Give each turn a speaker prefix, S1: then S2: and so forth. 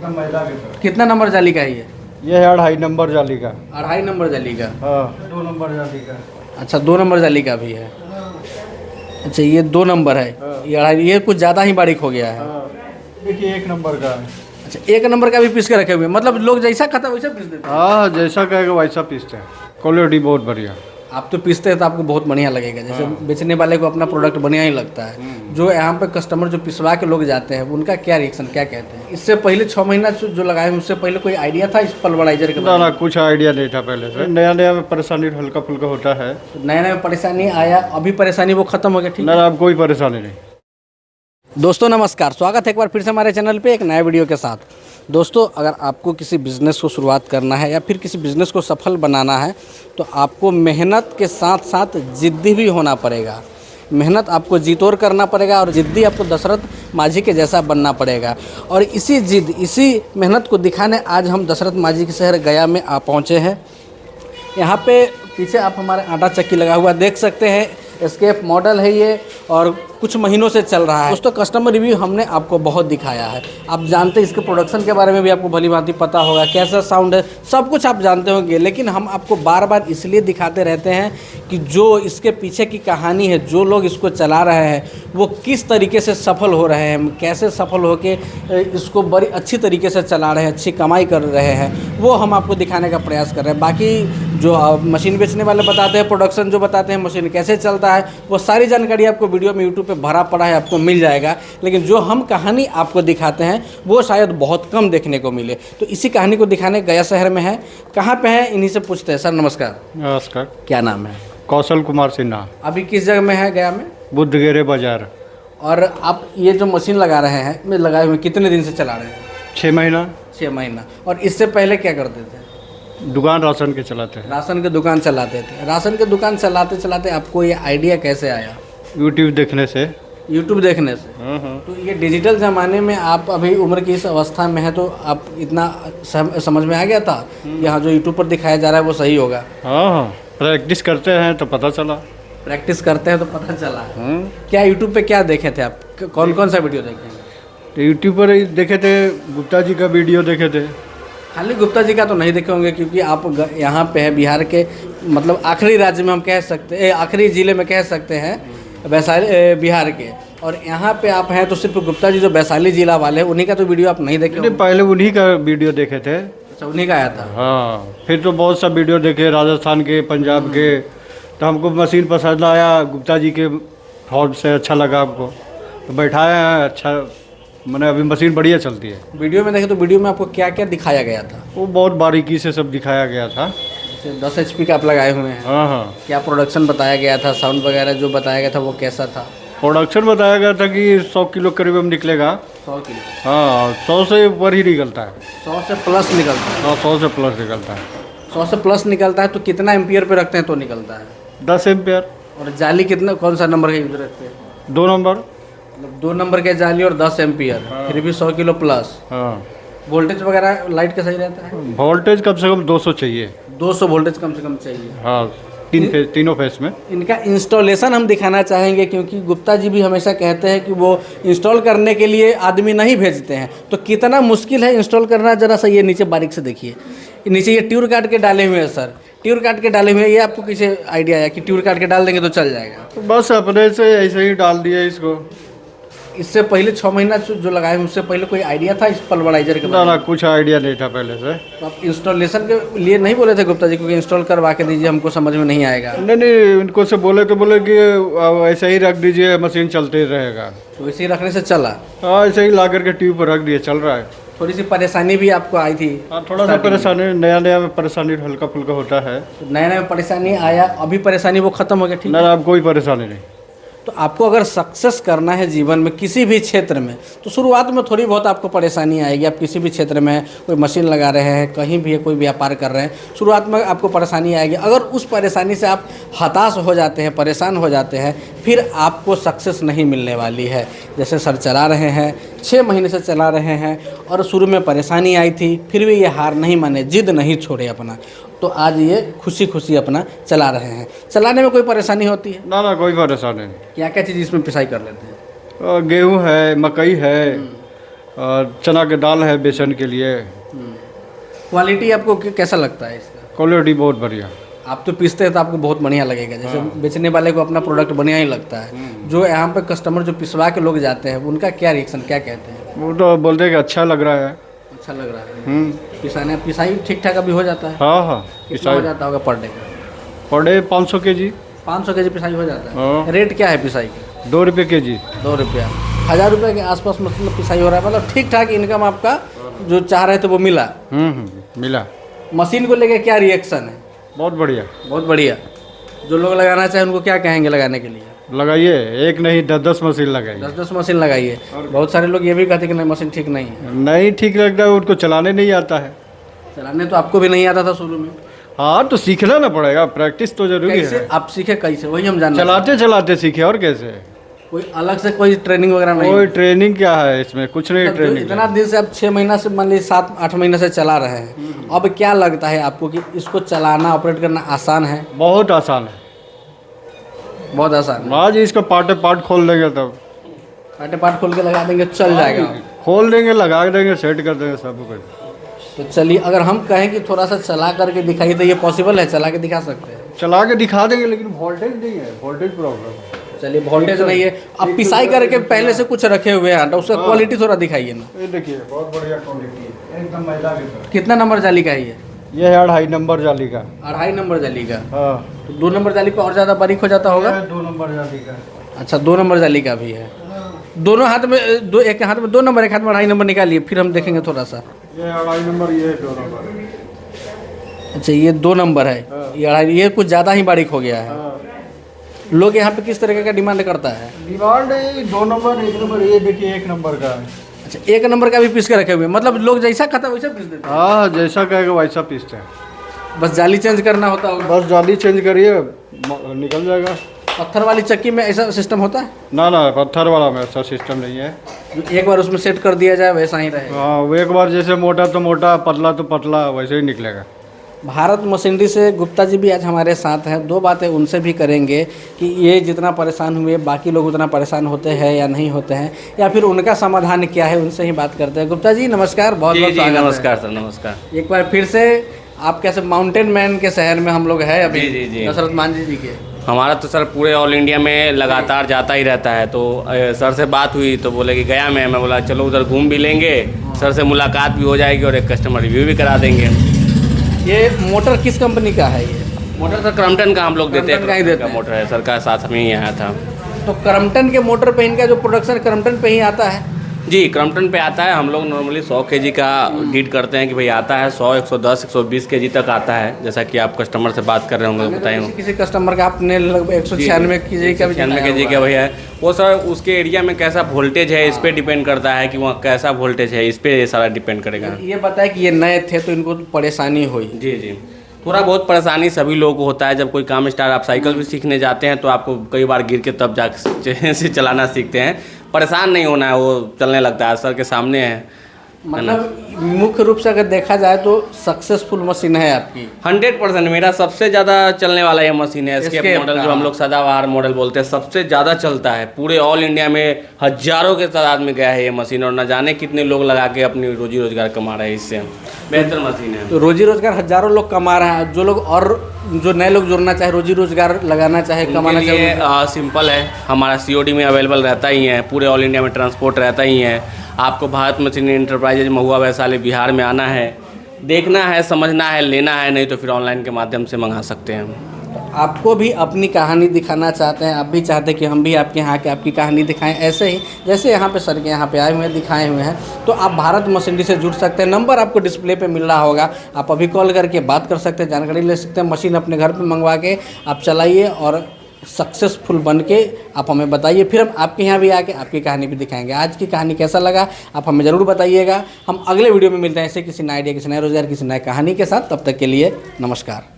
S1: एकदम मैदा की तरह।
S2: कितना नंबर जाली का है ये?
S1: ये है 2.5 नंबर जाली का।
S2: 2.5 नंबर जाली का।
S1: हाँ 2 नंबर जाली का।
S2: अच्छा 2 नंबर जाली का भी है। अच्छा ये 2 नंबर है।
S1: हाँ।
S2: ये 2.5, ये कुछ ज़्यादा ही बारीक हो गया है।
S1: हाँ देखिए 1 नंबर का है।
S2: अच्छा 1 नंबर का भी पीस के रखे हुए हैं। मतलब लोग जैसा खाता है वैसा पीस देते हैं।
S1: हाँ जैसा कहेगा वैसा पीसते हैं। क्वालिटी बहुत बढ़िया।
S2: आप तो पीसते हैं तो आपको बहुत बढ़िया लगेगा। जैसे बेचने वाले को अपना प्रोडक्ट बढ़िया ही लगता है। जो यहाँ पे कस्टमर जो पिसवा के लोग जाते हैं उनका क्या रिएक्शन, क्या कहते हैं? इससे पहले 6 महीना जो लगाए हैं उससे पहले कोई आइडिया था इस पल्वराइजर के बारे
S1: ना कुछ आइडिया नहीं था पहले से। नया नया में परेशानी हल्का फुल्का होता है।
S2: में? नया नया परेशानी आया, अभी परेशानी वो खत्म हो गया, ठीक है?
S1: ना अब कोई परेशानी नहीं।
S2: दोस्तों नमस्कार, स्वागत है एक बार फिर से हमारे चैनल पे एक नए वीडियो के साथ। दोस्तों अगर आपको किसी बिज़नेस को शुरुआत करना है या फिर किसी बिज़नेस को सफल बनाना है तो आपको मेहनत के साथ साथ ज़िद्दी भी होना पड़ेगा। मेहनत आपको जी तोड़ करना पड़ेगा और ज़िद्दी आपको दशरथ माझी के जैसा बनना पड़ेगा। और इसी ज़िद, इसी मेहनत को दिखाने आज हम दशरथ माझी के शहर गया में आ पहुँचे हैं। यहाँ पे पीछे आप हमारे आटा चक्की लगा हुआ देख सकते हैं। एस्केप मॉडल है ये और कुछ महीनों से चल रहा है। दोस्तों कस्टमर रिव्यू हमने आपको बहुत दिखाया है। आप जानते हैं इसके प्रोडक्शन के बारे में भी आपको भली भांति पता होगा, कैसा साउंड है, सब कुछ आप जानते होंगे। लेकिन हम आपको बार बार इसलिए दिखाते रहते हैं कि जो इसके पीछे की कहानी है, जो लोग इसको चला रहे हैं वो किस तरीके से सफल हो रहे हैं, कैसे सफल होके इसको बड़ी अच्छी तरीके से चला रहे हैं, अच्छी कमाई कर रहे हैं, वो हम आपको दिखाने का प्रयास कर रहे हैं। बाकी जो मशीन बेचने वाले बताते हैं, प्रोडक्शन जो बताते हैं, मशीन कैसे चलता है, वो सारी जानकारी आपको वीडियो में यूट्यूब पे भरा पड़ा है, आपको मिल जाएगा। लेकिन जो हम कहानी आपको दिखाते हैं वो शायद बहुत कम देखने को मिले। तो इसी कहानी को दिखाने गया शहर में है। कहाँ पे है इन्हीं से पूछते हैं। सर नमस्कार।
S1: नमस्कार।
S2: क्या नाम है?
S1: कौशल कुमार सिन्हा।
S2: अभी किस जगह में है गया में?
S1: बुद्धगेरे बाजार।
S2: और आप ये जो मशीन लगा रहे हैं, में लगाए हुए कितने दिन से चला रहे हैं?
S1: 6 महीना।
S2: 6 महीना। और इससे पहले क्या करते थे?
S1: दुकान राशन के चलाते हैं।
S2: राशन की दुकान चलाते थे। राशन की दुकान चलाते चलाते आपको ये आइडिया कैसे आया?
S1: यूट्यूब देखने से।
S2: यूट्यूब देखने से। तो ये डिजिटल ज़माने में आप अभी उम्र की इस अवस्था में है तो आप इतना समझ में आ गया था यहाँ जो यूट्यूब पर दिखाया जा रहा है वो सही होगा?
S1: हाँ प्रैक्टिस करते हैं तो पता चला।
S2: प्रैक्टिस करते हैं तो पता चला। क्या यूट्यूब पे क्या देखे थे आप? कौन कौन सा वीडियो देखे?
S1: तो यूट्यूब पर देखे थे, गुप्ता जी का वीडियो देखे थे।
S2: खाली गुप्ता जी का तो नहीं देखे होंगे क्योंकि आप यहाँ पे है बिहार के, मतलब आखिरी राज्य में हम कह सकते हैं, आखिरी ज़िले में कह सकते हैं वैशाली बिहार के। और यहाँ पे आप हैं तो सिर्फ गुप्ता जी जो वैशाली जिला वाले हैं उन्हीं का तो वीडियो आप नहीं देखे?
S1: पहले उन्हीं का वीडियो देखे थे।
S2: अच्छा उन्हीं का आया था।
S1: हाँ फिर तो बहुत सा वीडियो देखे राजस्थान के, पंजाब के। तो हमको मशीन पसंद आया, गुप्ता जी के थॉट से अच्छा लगा हमको तो बैठाया है। अच्छा मैंने अभी मशीन बढ़िया चलती है।
S2: वीडियो में देखे तो वीडियो में आपको क्या क्या दिखाया गया था?
S1: वो बहुत बारीकी से सब दिखाया गया था।
S2: जैसे 10 HP का आप लगाए हुए हैं।
S1: हाँ हाँ।
S2: क्या प्रोडक्शन बताया गया था, साउंड वगैरह जो बताया गया था वो कैसा था?
S1: प्रोडक्शन बताया गया था कि 100 किलो करीब हम निकलेगा।
S2: 100 किलो?
S1: हाँ 100 से ऊपर ही निकलता है।
S2: 100 से प्लस निकलता है?
S1: हाँ 100 से प्लस निकलता है।
S2: 100 से प्लस निकलता है तो कितना एम्पियर पे रखते हैं तो निकलता है?
S1: 10 एम्पियर।
S2: और जाली कितना, कौन सा नंबर का यूज रखते हैं?
S1: 2 नंबर।
S2: मतलब 2 नंबर के जाली और 10 एम्पियर। फिर भी 100 किलो प्लस।
S1: हाँ
S2: वोल्टेज वगैरह लाइट का सही रहता है?
S1: वोल्टेज कम से कम 200 चाहिए।
S2: 200 वोल्टेज कम से कम चाहिए।
S1: हाँ तीनों फेस में।
S2: इनका इंस्टॉलेशन हम दिखाना चाहेंगे क्योंकि गुप्ता जी भी हमेशा कहते हैं कि वो इंस्टॉल करने के लिए आदमी नहीं भेजते हैं। तो कितना मुश्किल है इंस्टॉल करना, ज़रा सा ये नीचे बारीक से देखिए। नीचे ये ट्यूर काट के डाले हुए हैं सर, ट्यूर काट के डाले हुए हैं। ये आपको किसे आइडिया आया कि ट्यूर काट के डाल देंगे तो चल जाएगा?
S1: तो बस अपने से ऐसे ही डाल दिया इसको।
S2: इससे पहले 6 महीना जो लगाए हैं उससे पहले कोई आइडिया था इस पल्वराइजर के बारे में?
S1: ना कुछ आइडिया नहीं था पहले से।
S2: तो आप इंस्टॉलेशन के लिए नहीं बोले थे गुप्ता जी क्योंकि इंस्टॉल करवा के दीजिए, हमको समझ में नहीं आएगा?
S1: नहीं इनको से बोले तो बोले कि ऐसे ही रख दीजिए, मशीन चलते रहेगा।
S2: तो इसी रखने से चला?
S1: हाँ ऐसे ही ला करके ट्यूब पर रख दिए, चल रहा है।
S2: थोड़ी सी परेशानी भी आपको आई थी?
S1: हाँ थोड़ा सा परेशानी, नया नया में परेशानी हल्का फुल्का होता है।
S2: तो नया नया परेशानी आया, अभी परेशानी वो खत्म हो गया, ठीक है?
S1: ना अब कोई परेशानी नहीं।
S2: तो आपको अगर सक्सेस करना है जीवन में किसी भी क्षेत्र में तो शुरुआत में थोड़ी बहुत आपको परेशानी आएगी। आप किसी भी क्षेत्र में कोई मशीन लगा रहे हैं, कहीं भी कोई व्यापार कर रहे हैं, शुरुआत में आपको परेशानी आएगी। अगर उस परेशानी से आप हताश हो जाते हैं, परेशान हो जाते हैं, फिर आपको सक्सेस नहीं मिलने वाली है। जैसे सर चला रहे हैं, 6 महीने से चला रहे हैं और शुरू में परेशानी आई थी, फिर भी ये हार नहीं माने, जिद नहीं छोड़े अपना, तो आज ये खुशी खुशी अपना चला रहे हैं। चलाने में कोई परेशानी होती है?
S1: ना कोई परेशानी नहीं।
S2: क्या क्या चीज़ इसमें पिसाई कर लेते हैं?
S1: गेहूँ है, मकई है, और चना के दाल है बेसन के लिए।
S2: क्वालिटी आपको कैसा लगता है इसका?
S1: क्वालिटी बहुत बढ़िया।
S2: आप तो पीसते हैं तो आपको बहुत बढ़िया लगेगा, जैसे बेचने वाले को अपना प्रोडक्ट बढ़िया ही लगता है। जो यहाँ पे कस्टमर जो पिसवा के लोग जाते हैं उनका क्या रिएक्शन, क्या कहते हैं?
S1: वो तो बोलते हैं कि अच्छा लग रहा है।
S2: अच्छा लग रहा है। पिसाई ठीक ठाक अभी हो जाता है?
S1: हाँ
S2: कितना हो जाता होगा पर डे का?
S1: Per day 500 kg।
S2: 500 kg पिसाई हो जाता है।
S1: हाँ।
S2: रेट क्या है पिसाई का?
S1: 2 रुपये kg।
S2: 2 रुपया। 1000 रुपये के आसपास मतलब पिसाई हो रहा है, मतलब ठीक ठाक इनकम आपका जो चाह रहे थे वो मिला।
S1: मिला।
S2: मशीन को लेके क्या रिएक्शन है?
S1: बहुत बढ़िया।
S2: बहुत बढ़िया। जो लोग लगाना चाहें उनको क्या कहेंगे लगाने के लिए?
S1: लगाइए, एक नहीं 10-10 मशीन लगाइए।
S2: 10-10 मशीन लगाइए। बहुत सारे लोग ये भी कहते हैं कि नहीं मशीन ठीक नहीं है।
S1: नहीं ठीक लगता है, उनको चलाने नहीं आता है।
S2: चलाने तो आपको भी नहीं आता था शुरू में।
S1: हाँ तो सीखना ना पड़ेगा, प्रैक्टिस तो जरूरी
S2: कैसे
S1: है।
S2: आप सीखे, कैसे, वही हम जानना
S1: चलाते चलाते सीखे, और कैसे?
S2: कोई अलग से कोई ट्रेनिंग वगैरह नहीं?
S1: कोई ट्रेनिंग क्या है इसमें, कुछ नहीं
S2: मतलब जो
S1: ट्रेनिंग।
S2: इतना दिन से आप 6 महीना से मान लीजिए 7-8 महीने से चला रहे हैं, अब क्या लगता है आपको कि इसको चलाना ऑपरेट करना आसान है?
S1: बहुत आसान है।
S2: बहुत आसान है।
S1: आज इसका पार्ट खोल देंगे तब।
S2: पार्ट खोल के लगा देंगे चल जाएगा।
S1: खोल देंगे, लगा देंगे, सेट कर देंगे सब कुछ।
S2: तो चलिए, अगर हम कहें कि थोड़ा सा चला करके दिखाइए तो ये पॉसिबल है? चला के दिखा सकते हैं?
S1: चला के दिखा देंगे, लेकिन वोल्टेज नहीं है, वोल्टेज प्रॉब्लम।
S2: चलिए, वोल्टेज नहीं है। अब पिसाई करके पहले से कुछ रखे हुए हैं तो उसका क्वालिटी थोड़ा दिखाइए ना।
S1: ये देखिए बहुत बढ़िया क्वालिटी है, एकदम मैदा की तरह।
S2: कितना नंबर जाली का है ये?
S1: ये है 2.5 नंबर जाली का।
S2: 2.5 नंबर जाली का।
S1: हाँ,
S2: तो 2 नंबर जाली पे और ज़्यादा बारीक हो जाता होगा?
S1: 2 नंबर जाली का।
S2: अच्छा, 2 नंबर जाली का भी है। दोनों हाथ में एक हाथ में 2 नंबर, एक हाथ में 2.5 नंबर निकालिए, फिर हम देखेंगे थोड़ा सा।
S1: ये 2.5 नंबर, ये 2 नंबर।
S2: अच्छा, ये 2 नंबर है। ये 2.5, ये कुछ ज़्यादा ही बारीक हो गया है। लोग यहाँ पे किस तरह का डिमांड करता है?
S1: Demand 2 number, 1 number. ये देखिए 1 नंबर का।
S2: अच्छा, 1 नंबर का भी पीस के रखे हुए हैं, मतलब लोग जैसा खाता वैसा पीस देते हैं?
S1: हाँ, जैसा कहेगा वैसा पीसते हैं।
S2: बस जाली चेंज करना होता होगा?
S1: बस जाली चेंज करिए, निकल जाएगा।
S2: पत्थर वाली चक्की में ऐसा सिस्टम होता है?
S1: ना ना, पत्थर वाला में ऐसा सिस्टम नहीं है।
S2: एक बार उसमें सेट कर दिया जाए वैसा ही रहेगा?
S1: हाँ, वो एक बार जैसे मोटा तो मोटा, पतला तो पतला, वैसे ही निकलेगा।
S2: भारत मशीनरी से गुप्ता जी भी आज हमारे साथ हैं। 2 बातें उनसे भी करेंगे कि ये जितना परेशान हुए बाकी लोग उतना परेशान होते हैं या नहीं होते हैं, या फिर उनका समाधान क्या है, उनसे ही बात करते हैं। गुप्ता जी नमस्कार, बहुत बहुत स्वागत है।
S3: नमस्कार सर, नमस्कार।
S2: एक बार फिर से आप कैसे माउंटेन मैन के शहर में हम लोग हैं अभी,
S3: जी।
S2: दशरथ मांझी जी के।
S3: हमारा तो सर पूरे ऑल इंडिया में लगातार जाता ही रहता है। तो सर से बात हुई तो बोले कि गया मैं बोला चलो उधर घूम भी लेंगे, सर से मुलाकात भी हो जाएगी और एक कस्टमर रिव्यू भी करा देंगे।
S2: ये मोटर किस कंपनी का है? ये
S3: मोटर सर क्रम्पटन का हम लोग देते
S2: क्रम्पटन का ही देते
S3: हैं।
S2: हैं।
S3: मोटर है सर का, साथ में ही आया था।
S2: तो क्रम्पटन के मोटर पे इनका जो प्रोडक्शन क्रम्पटन पे ही आता है?
S3: जी, क्रम्पटन पे आता है। हम लोग नॉर्मली 100 kg का डीड करते हैं कि भाई आता है 100, 110, 120 kg तक आता है, जैसा कि आप कस्टमर से बात कर रहे होंगे, बताएंगे।
S2: किसी कस्टमर का आपने लगभग 196 kg का भी
S3: 96 kg का भैया है वो सर। उसके एरिया में कैसा वोल्टेज है इस पे डिपेंड करता है कि वहाँ कैसा वोल्टेज है, इस पे सारा डिपेंड करेगा।
S2: ये बताए कि ये नए थे तो इनको परेशानी हुई?
S3: जी, थोड़ा बहुत परेशानी सभी लोगों को होता है। जब कोई काम स्टार्ट, आप साइकिल भी सीखने जाते हैं तो आपको कई बार गिर के तब जा से चलाना सीखते हैं। परेशान नहीं होना है, वो चलने लगता है, सर के सामने है।
S2: मतलब मुख्य रूप से अगर देखा जाए तो सक्सेसफुल मशीन है आपकी?
S3: 100% मेरा सबसे ज़्यादा चलने वाला ये मशीन है। इसके मॉडल जो हम लोग सदाबहार मॉडल बोलते हैं, सबसे ज़्यादा चलता है। पूरे ऑल इंडिया में हज़ारों के तादाद में गया है ये मशीन, और न जाने कितने लोग लगा के अपनी रोजी रोजगार कमा रहे हैं इससे। बेहतर मशीन है।
S2: तो रोजी रोजगार हज़ारों लोग कमा रहे हैं। जो लोग और जो नए लोग जुड़ना चाहे, रोजी रोजगार लगाना चाहे, कमाना चाहे,
S3: सिंपल है। हमारा COD में अवेलेबल रहता ही है, पूरे ऑल इंडिया में ट्रांसपोर्ट रहता ही है। आपको भारत मशीन इंटरप्राइजेज महुआ वैशाली बिहार में आना है, देखना है, समझना है, लेना है, नहीं तो फिर ऑनलाइन के माध्यम से मंगा सकते हैं।
S2: आपको भी अपनी कहानी दिखाना चाहते हैं, आप भी चाहते हैं कि हम भी आपके यहाँ के आपकी कहानी दिखाएं, ऐसे ही जैसे यहाँ पे सर के यहाँ पे आए हुए हैं, दिखाए हुए हैं, तो आप भारत मशीनरी से जुड़ सकते हैं। नंबर आपको डिस्प्ले पे मिल रहा होगा, आप अभी कॉल करके बात कर सकते हैं, जानकारी ले सकते हैं। मशीन अपने घर पे मंगवा के आप चलाइए और सक्सेसफुल बन के आप हमें बताइए, फिर हम आपके यहाँ भी आके आपकी कहानी भी दिखाएंगे। आज की कहानी कैसा लगा आप हमें ज़रूर बताइएगा। हम अगले वीडियो में मिलते हैं ऐसे किसी नए आइडिया, किसी नए रोजगार, किसी नए कहानी के साथ। तब तक के लिए नमस्कार।